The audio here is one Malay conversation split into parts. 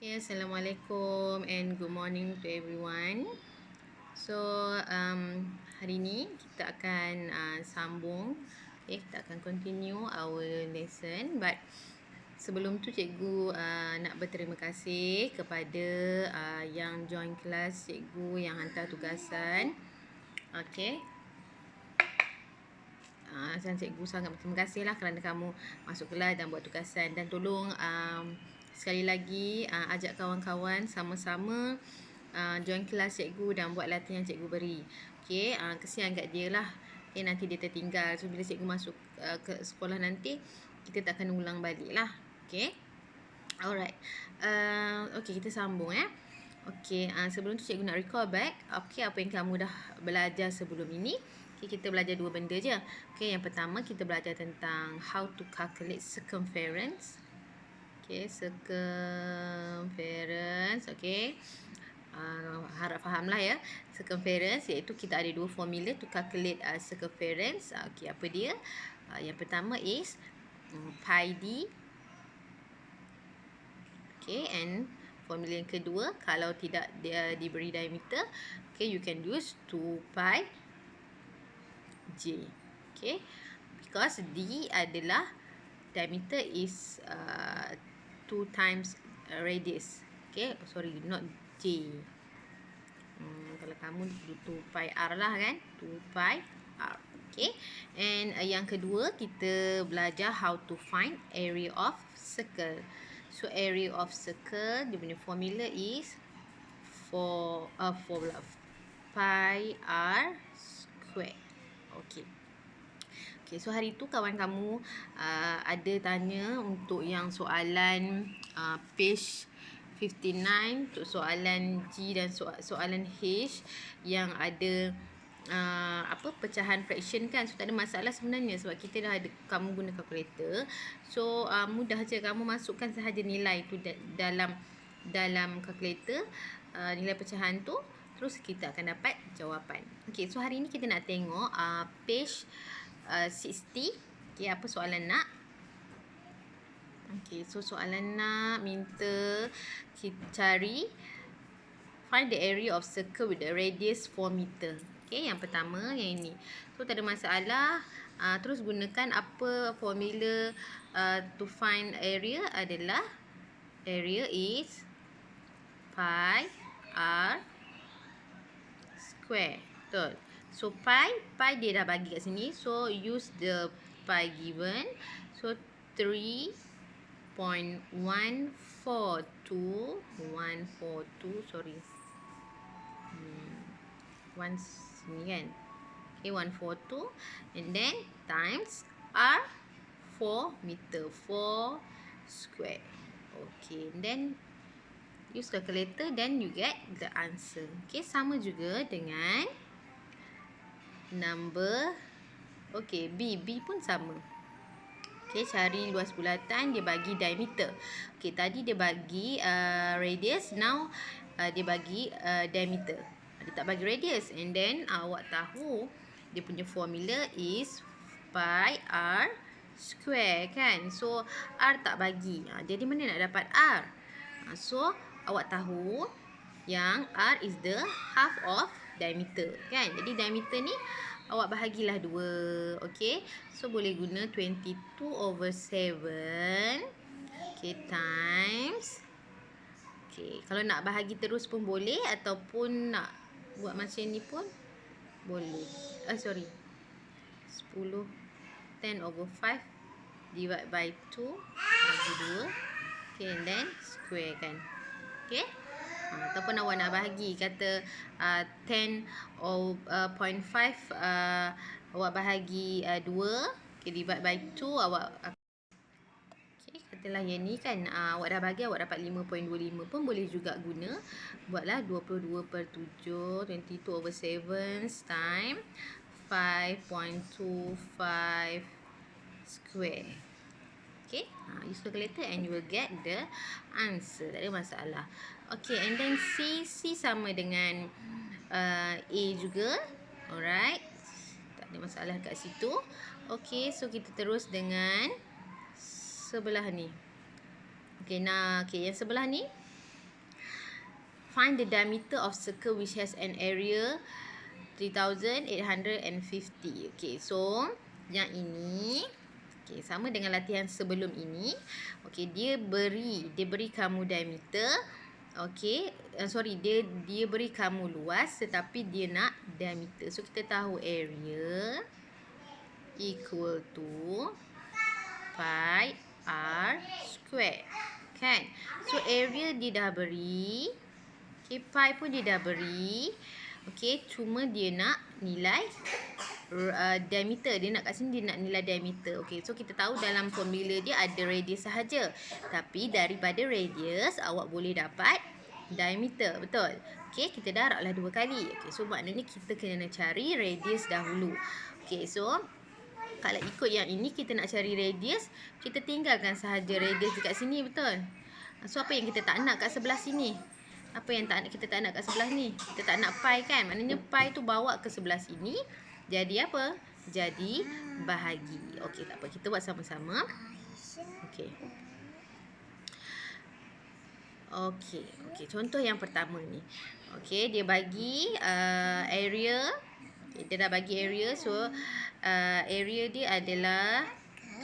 Okay, Assalamualaikum and good morning to everyone. So, hari ni kita akan sambung. Okay, kita akan continue our lesson. But sebelum tu cikgu nak berterima kasih kepada yang join kelas cikgu yang hantar tugasan. Okay. Dan cikgu sangat berterima kasih lah kerana kamu masuk kelas dan buat tugasan. Dan tolong sekali lagi ajak kawan-kawan sama-sama join kelas cikgu dan buat latihan yang cikgu beri. Okay, kesian kat dia lah. Okay, nanti dia tertinggal. So, bila cikgu masuk ke sekolah nanti, kita tak akan ulang balik lah. Okay. Alright. Okay, kita sambung Okay, sebelum tu cikgu nak recall back. Okay, apa yang kamu dah belajar sebelum ini. Okay, kita belajar dua benda je. Okay, yang pertama kita belajar tentang how to calculate circumference. Okay, circumference. Okay, harap fahamlah ya. Circumference iaitu kita ada dua formula to calculate circumference. Okay, apa dia? Yang pertama is pi d. Okay, and formula yang kedua, kalau tidak dia diberi diameter, okay, you can use 2 pi j. Okay, because d adalah diameter is 2 times radius. Okay, sorry, not j. Kalau kamu 2 pi r lah kan, 2 pi r. Okay, and yang kedua kita belajar how to find area of circle. So area of circle dia punya formula is 4 pi r square. Okay. Okay, so hari tu kawan kamu ada tanya untuk yang soalan page 59, untuk soalan G dan soalan H yang ada pecahan fraction kan. So tak ada masalah sebenarnya sebab kita dah ada, kamu guna calculator. So mudah je, kamu masukkan sahaja nilai tu dalam calculator, nilai pecahan tu, terus kita akan dapat jawapan. Okay, so hari ni kita nak tengok page 60. Okay, apa soalan nak? Okay, so soalan nak minta kita cari find the area of circle with the radius 4 meter. Okay, yang pertama yang ini. So tak ada masalah. Terus gunakan apa formula to find area adalah area is pi r square. Betul. So pi dia dah bagi kat sini. So use the pi given. So 3.142 sorry. 1 sini kan. Okay, 142 and then times r 4 meter, 4 square. Okay, and then use calculator, then you get the answer. Okay, sama juga dengan number. Okay, B pun sama. Okay, cari luas bulatan, dia bagi diameter. Okay, tadi dia bagi radius, now dia bagi diameter. Dia tak bagi radius. And then awak tahu dia punya formula is pi r square kan. So r tak bagi. Jadi mana nak dapat r? So awak tahu yang r is the half of diameter kan. Jadi diameter ni awak bahagilah 2. Okay, so boleh guna 22/7. Okay, times. Okay, kalau nak bahagi terus pun boleh, ataupun nak buat macam ni pun boleh. 10 10/5 divide by 2 bagi 2. Okay, and then square kan. Okay, ataupun awak nak bahagi, kata 10/0.5 awak bahagi 2. Okay, divide by 2 awak. Okay, katalah yang ni kan, awak dah bagi, awak dapat 5.25 pun boleh juga guna. Buatlah 22/7, 22/7 time 5.25 square. Okay, use calculator and you will get the answer. Tak ada masalah. Okay, and then C sama dengan A juga. Alright, tak ada masalah kat situ. Okay, so kita terus dengan sebelah ni. Okay, yang sebelah ni Find the diameter of circle which has an area 3850. Okay, so yang ini sama dengan latihan sebelum ini. Okay, dia beri kamu diameter. Okay, sorry, dia beri kamu luas tetapi dia nak diameter. So kita tahu area equal to pi r square, kan? So area dia dah beri. Okay, pi pun dia dah beri. Okay, cuma dia nak nilai diameter. Dia nak kat sini dia nak nilai diameter. Okay, so kita tahu dalam formula dia ada radius sahaja. Tapi daripada radius awak boleh dapat diameter, betul? Okay, kita darablah 2 kali. Okay, so maknanya kita kena cari radius dahulu. Okay, so kalau ikut yang ini kita nak cari radius, kita tinggalkan sahaja radius dekat sini, betul? So apa yang kita tak nak kat sebelah sini? Apa yang kita tak nak kat sebelah ni? Kita tak nak pi, kan? Maknanya pi tu bawa ke sebelah sini. Jadi apa? Jadi bahagi. Okey, tak apa. Kita buat sama-sama. Okey. Okey, contoh yang pertama ni. Okey, dia bagi area. Okay, dia dah bagi area. So area dia adalah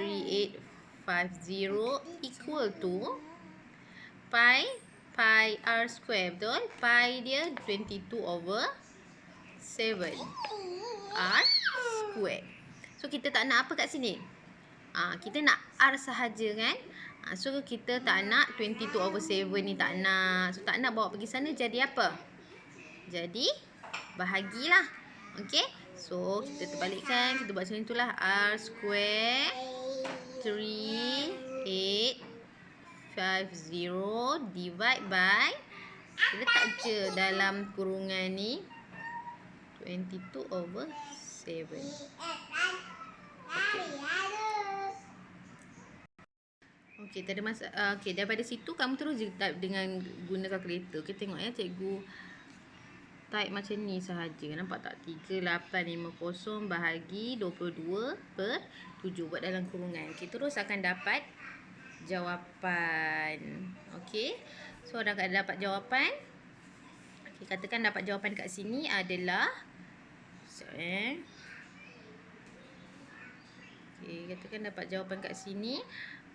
3850 equal to pi r square, betul? Pi dia 22/7 r square. So kita tak nak apa kat sini? Kita nak r sahaja, kan? So kita tak nak 22/7 ni, tak nak. So tak nak bawa pergi sana, jadi apa? Jadi bahagilah. Okey. So kita terbalikkan, kita buat macam itulah. R square 3850 divide by, kita letak je dalam kurungan ni 22/7. Okey, tak ada masalah. Okey, daripada situ kamu terus je dengan guna kalkulator. Kita tengok ya, cikgu type macam ni sahaja. Nampak tak? 3850 bahagi 22/7 buat dalam kurungan. Okey, terus akan dapat jawapan. Okey. So dah dapat jawapan. Okey, katakan dapat jawapan kat sini adalah Okey, katakan dapat jawapan kat sini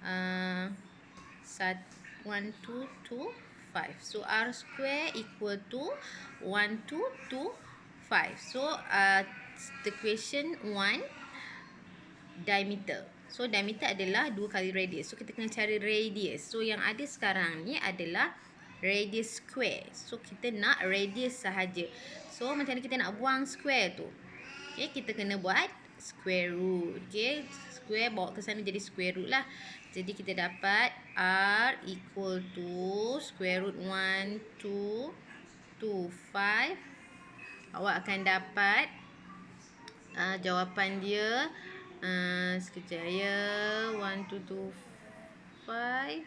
1225. So r square equal to 1225. So the question 1 diameter. So diameter adalah 2 kali radius. So kita kena cari radius. So yang ada sekarang ni adalah radius square. So kita nak radius sahaja. So macam mana kita nak buang square tu? Okay, kita kena buat square root. Okay, square bawa ke sana jadi square root lah. Jadi kita dapat r equal to square root 1225. Awak akan dapat jawapan dia sekejap ya, 1225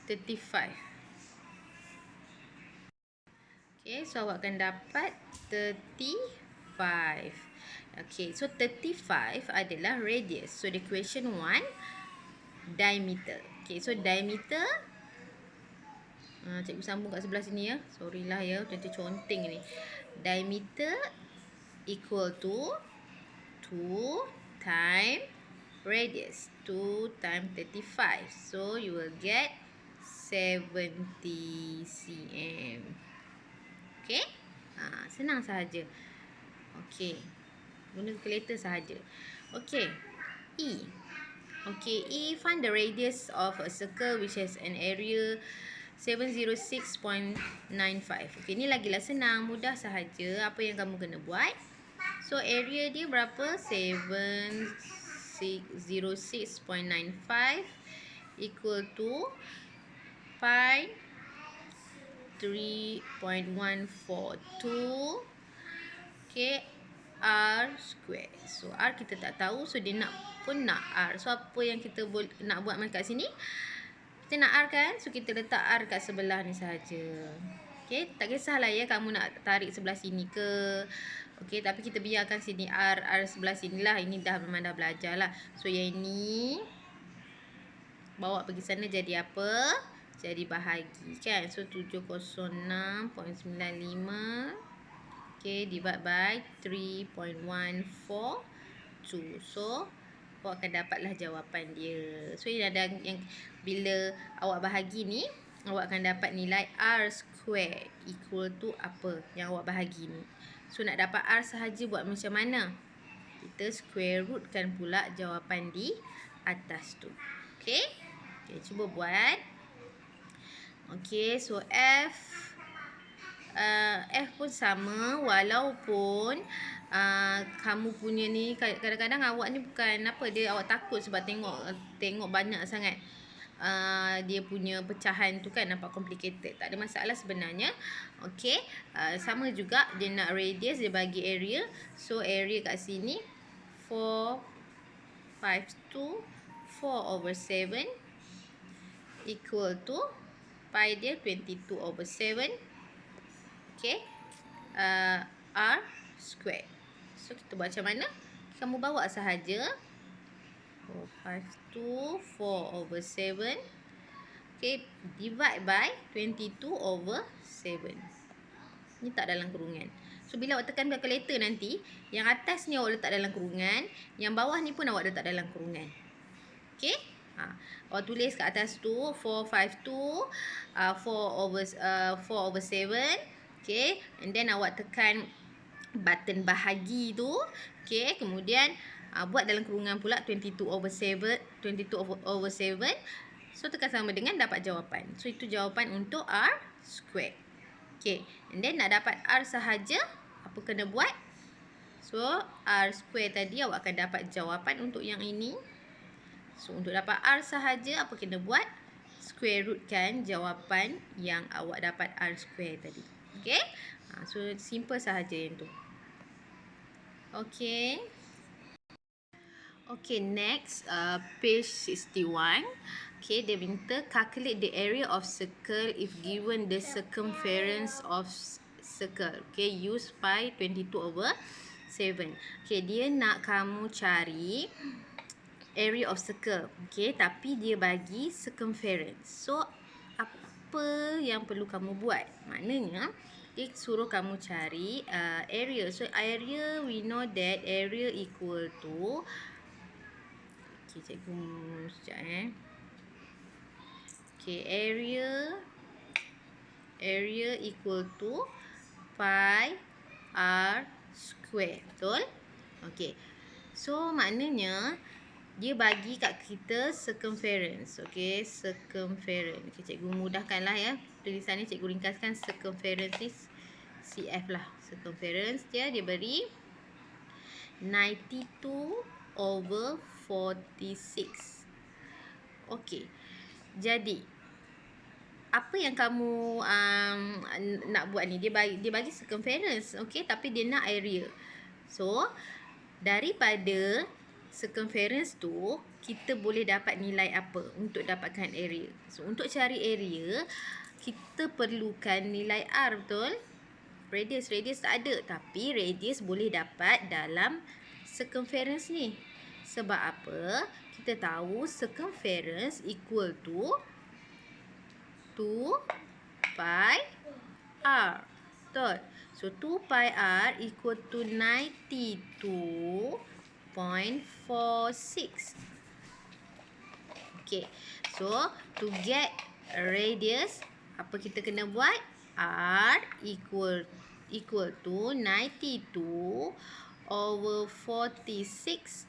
35. Okay, so awak akan dapat 35. Okay, so 35 adalah radius. So the question 1 diameter. Okay, so diameter cikgu sambung kat sebelah sini ya. Sorry lah ya, nanti conteng ni. Diameter equal to 2 times radius. 2 times 35. So you will get 70 cm. Okay. Senang sahaja. Okay. Guna kalkulator sahaja. Okay. E. Okay, E, find the radius of a circle which has an area 706.95. Okay, ni lagilah senang, mudah sahaja. Apa yang kamu kena buat? So, area dia berapa? 706.95 equal to pi 3.142. Okay, R square. So, R kita tak tahu. So, dia pun nak R. So, apa yang kita nak buat kat sini? Kita nak R kan? So, kita letak R kat sebelah ni sahaja. Okay, tak kisahlah ya kamu nak tarik sebelah sini ke. Okay, tapi kita biarkan sini R sebelah sini lah. Ini memang dah belajar lah. So, yang ini bawa pergi sana jadi apa? jadi bahagi kan. So 706.95 divide by 3.142. So awak akan dapatlah jawapan dia. So ini ada yang bila awak bahagi ni, awak akan dapat nilai R square equal to apa yang awak bahagi ni. So nak dapat R sahaja buat macam mana? Kita square rootkan pula jawapan di atas tu. Okey? Cuba buat. Okey, so F pun sama, walaupun kamu punya ni kadang-kadang awak ni bukan apa, dia awak takut sebab tengok banyak sangat dia punya pecahan tu kan nampak complicated. Tak ada masalah sebenarnya. Okey, sama juga dia nak radius, dia bagi area. So area kat sini 452 4/7 equal to pi dia 22/7. Okey, R square. So kita buat macam mana? Kamu bawa sahaja 452 4/7. Okey, divide by 22/7. Ni tak dalam kurungan. So bila awak tekan calculator nanti, yang atas ni awak letak dalam kurungan, yang bawah ni pun awak letak dalam kurungan. Okey? Awak tulis kat atas tu 452 4/7. Okey, and then awak tekan button bahagi tu. Okey, kemudian buat dalam kurungan pula 22/7. So tekan sama dengan dapat jawapan. So itu jawapan untuk R square. Okey, and then nak dapat R sahaja, apa kena buat? So R square tadi awak akan dapat jawapan untuk yang ini. So untuk dapat R sahaja, apa kena buat? Square rootkan jawapan yang awak dapat R square tadi. Okey? So simple sahaja yang tu. Okey. Okay, next page 61. Okay, dia minta calculate the area of circle if given the circumference of circle. Okay, use pi 22/7. Okay, dia nak kamu cari area of circle. Okay, tapi dia bagi circumference. So apa yang perlu kamu buat? Maknanya dia suruh kamu cari area. So area, we know that area equal to, okay, cikgu sekejap okay, area equal to pi r square. Betul? Okay, so maknanya dia bagi kat kita circumference. Okay, circumference. Okay, cikgu mudahkanlah ya. Tulisan ni cikgu ringkaskan. Circumference ni CF lah. Circumference dia beri 92/46. Okey. Jadi apa yang kamu nak buat ni? Dia bagi circumference, okey, tapi dia nak area. So daripada circumference tu kita boleh dapat nilai apa untuk dapatkan area? So untuk cari area kita perlukan nilai R, betul? Radius tak ada, tapi radius boleh dapat dalam circumference ni. Sebab apa? Kita tahu circumference equal to 2 pi r. Betul? So 2 pi r equal to 92.46. Okay, so to get radius, apa kita kena buat? R equal to 92/46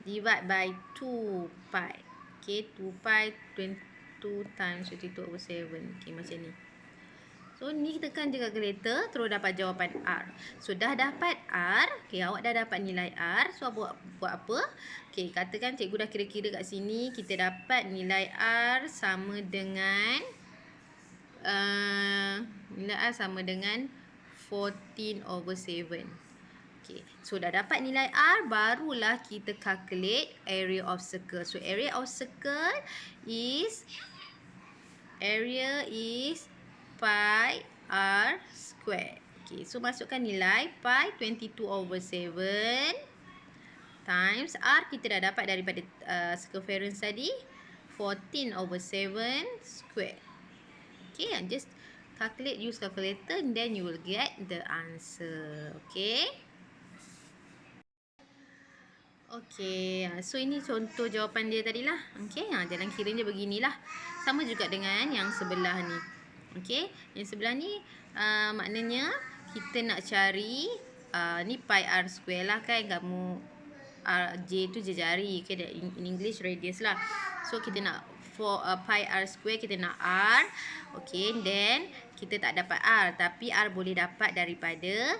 divide by 2 pi. Okay, 2 pi 22 times 22/7. Okay, macam ni. So ni tekan je calculator, terus dapat jawapan R. So dah dapat R, okay, awak dah dapat nilai R. So buat apa? Okay, katakan cikgu dah kira-kira kat sini, kita dapat nilai R sama dengan 14/7. Okay, so dah dapat nilai R, barulah kita calculate area of circle. So area of circle is pi r square. Okay, so masukkan nilai pi 22/7 times R kita dah dapat daripada circumference tadi 14/7 square. Okay, and just calculate, use calculator, and then you will get the answer. Okay. Okay, so ini contoh jawapan dia tadi lah. Okay, jalan kiranya beginilah. Sama juga dengan yang sebelah ni. Okay, yang sebelah ni maknanya kita nak cari ni pi r square lah kan. Kamu J tu jejari. Okay, in English radius lah. So kita nak for pi r square, kita nak R. Okay, then kita tak dapat R, tapi R boleh dapat daripada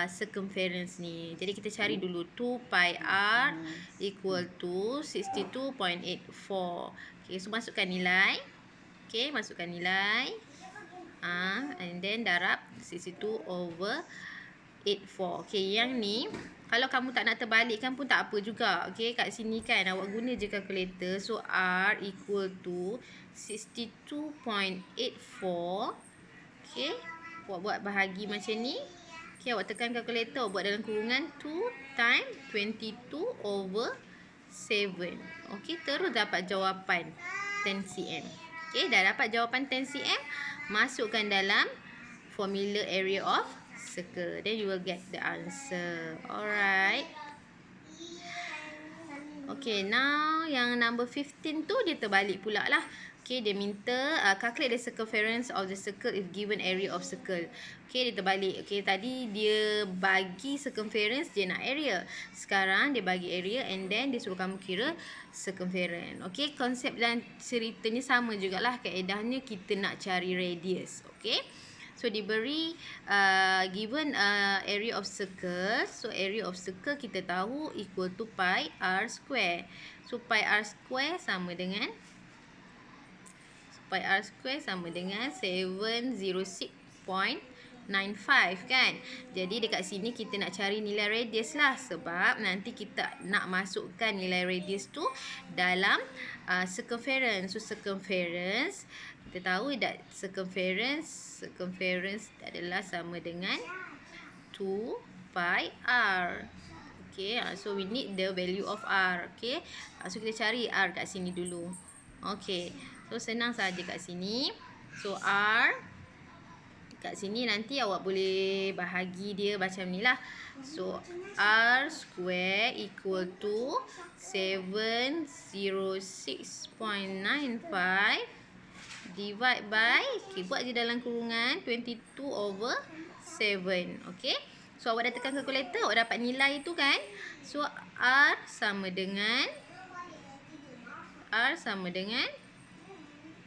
circumference ni. Jadi kita cari dulu 2 pi R equal to 62.84. Okay, so masukkan nilai. Okay, masukkan nilai. And then darab 62/84. Okay, yang ni kalau kamu tak nak terbalikkan pun tak apa juga. Okay, kat sini kan awak guna je calculator. So R equal to 62.84. Okay, awak buat bahagi macam ni. Okay, awak tekan kalkulator, awak buat dalam kurungan 2 times 22/7. Okay, terus dapat jawapan 10 cm. Okay, dah dapat jawapan 10 cm. Masukkan dalam formula area of circle. Then you will get the answer. Alright. Okay, now yang number 15 tu dia terbalik pula lah. Okay, dia minta calculate the circumference of the circle if given area of circle. Okay, dia terbalik. Okay, tadi dia bagi circumference, dia nak area. Sekarang dia bagi area and then dia suruh kamu kira circumference. Okay, konsep dan ceritanya sama jugalah. Kaedahnya kita nak cari radius. Okay, so diberi given area of circle. So area of circle kita tahu equal to pi r square. So pi r square sama dengan 706.95 kan. Jadi dekat sini kita nak cari nilai radius lah. Sebab nanti kita nak masukkan nilai radius tu dalam circumference. So circumference kita tahu that circumference adalah sama dengan 2 pi r. Okay, so we need the value of r. Okay, so kita cari r kat sini dulu. Okay, so senang saja kat sini. So R kat sini nanti awak boleh bahagi dia macam ni lah. So R square equal to 706.95 divide by, okay, buat je dalam kurungan 22/7. Okay, so awak dah tekan kalkulator, awak dapat nilai tu kan. So R sama dengan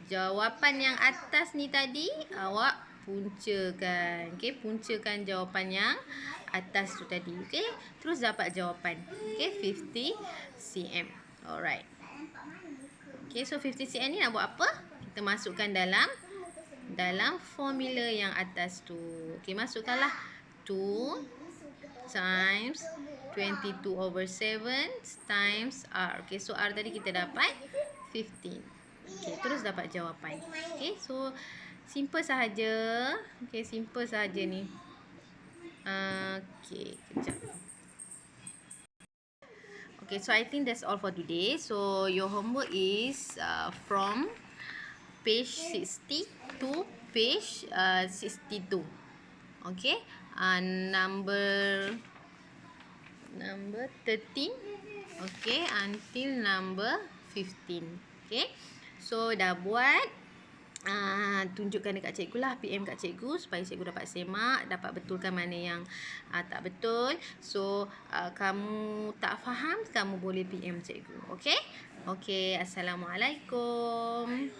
jawapan yang atas ni tadi awak puncakan. Okay, puncakan jawapan yang atas tu tadi. Okay, terus dapat jawapan. Okay, 50 cm. Alright. Okay, so 50 cm ni nak buat apa? Kita masukkan dalam formula yang atas tu. Okay, masukkanlah 2 times 22/7 times R. Okay, so R tadi kita dapat 15. Okay, terus dapat jawapan. Okay, so simple sahaja. Okay, simple sahaja ni. Okay, kejap. Okay, so I think that's all for today. So your homework is from page 60 to page 62. Okay, number 13, okay, until number 15. Okay, so dah buat, tunjukkan dekat cikgu lah, PM kat cikgu supaya cikgu dapat semak, dapat betulkan mana yang tak betul. So kamu tak faham, kamu boleh PM cikgu. Okay, okay, Assalamualaikum.